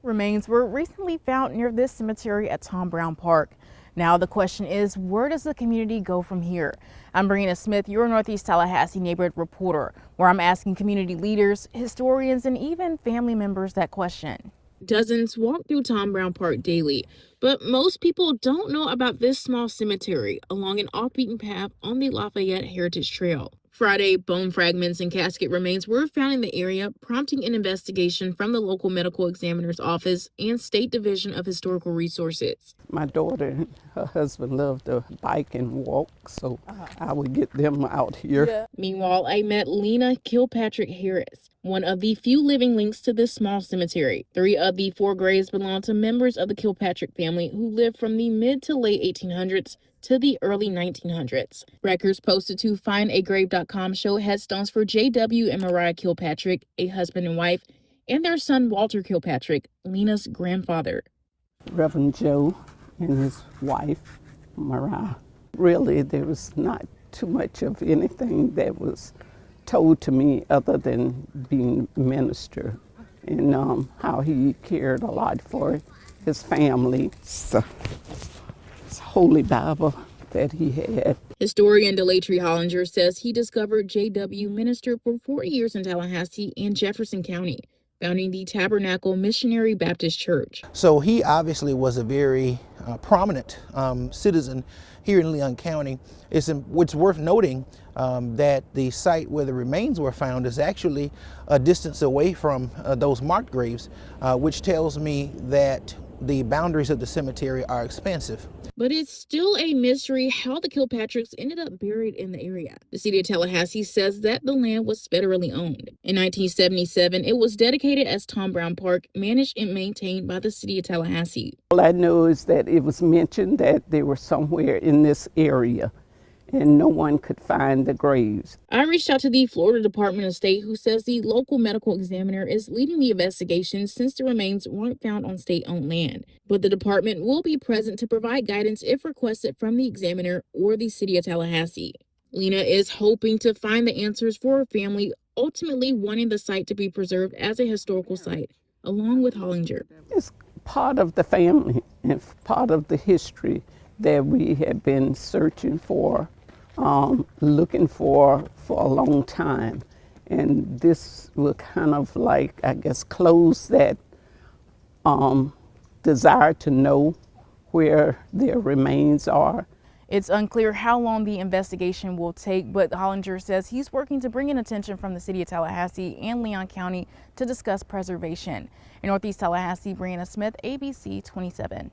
remains were recently found near this cemetery at Tom Brown Park. Now the question is, where does the community go from here? I'm Brianna Smith, your Northeast Tallahassee neighborhood reporter, where I'm asking community leaders, historians, and even family members that question. Dozens walk through Tom Brown Park daily, but most people don't know about this small cemetery along an off-beaten path on the Lafayette Heritage Trail. Friday, bone fragments and casket remains were found in the area, prompting an investigation from the local medical examiner's office and State Division of Historical Resources. My daughter and her husband love to bike and walk, so I would get them out here. Yeah. Meanwhile, I met Lena Kilpatrick Harris, one of the few living links to this small cemetery. 3 of the 4 graves belong to members of the Kilpatrick family who lived from the mid to late 1800s to the early 1900s. Records posted to findagrave.com show headstones for J.W. and Mariah Kilpatrick, a husband and wife, and their son Walter Kilpatrick, Lena's grandfather. Reverend Joe and his wife, Mariah. Really, there was not too much of anything that was told to me other than being minister and how he cared a lot for his family. So, it's Holy Bible that he had. Historian Delatry Hollinger says he discovered J.W. ministered for 4 years in Tallahassee and Jefferson County, founding the Tabernacle Missionary Baptist Church. So he obviously was a very prominent citizen here in Leon County. It's worth noting that the site where the remains were found is actually a distance away from those marked graves, which tells me that the boundaries of the cemetery are expansive. But it's still a mystery how the Kilpatricks ended up buried in the area. The city of Tallahassee says that the land was federally owned. In 1977, it was dedicated as Tom Brown Park, managed and maintained by the city of Tallahassee. All I know is that it was mentioned that they were somewhere in this area, and no one could find the graves. I reached out to the Florida Department of State, who says the local medical examiner is leading the investigation since the remains weren't found on state-owned land. But the department will be present to provide guidance if requested from the examiner or the city of Tallahassee. Lena is hoping to find the answers for her family, ultimately wanting the site to be preserved as a historical site, along with Hollinger. It's part of the family and part of the history that we have been searching for, looking for a long time. And this will kind of like, I guess, close that desire to know where their remains are. It's unclear how long the investigation will take, but Hollinger says he's working to bring in attention from the city of Tallahassee and Leon County to discuss preservation. In Northeast Tallahassee, Brianna Smith, ABC 27.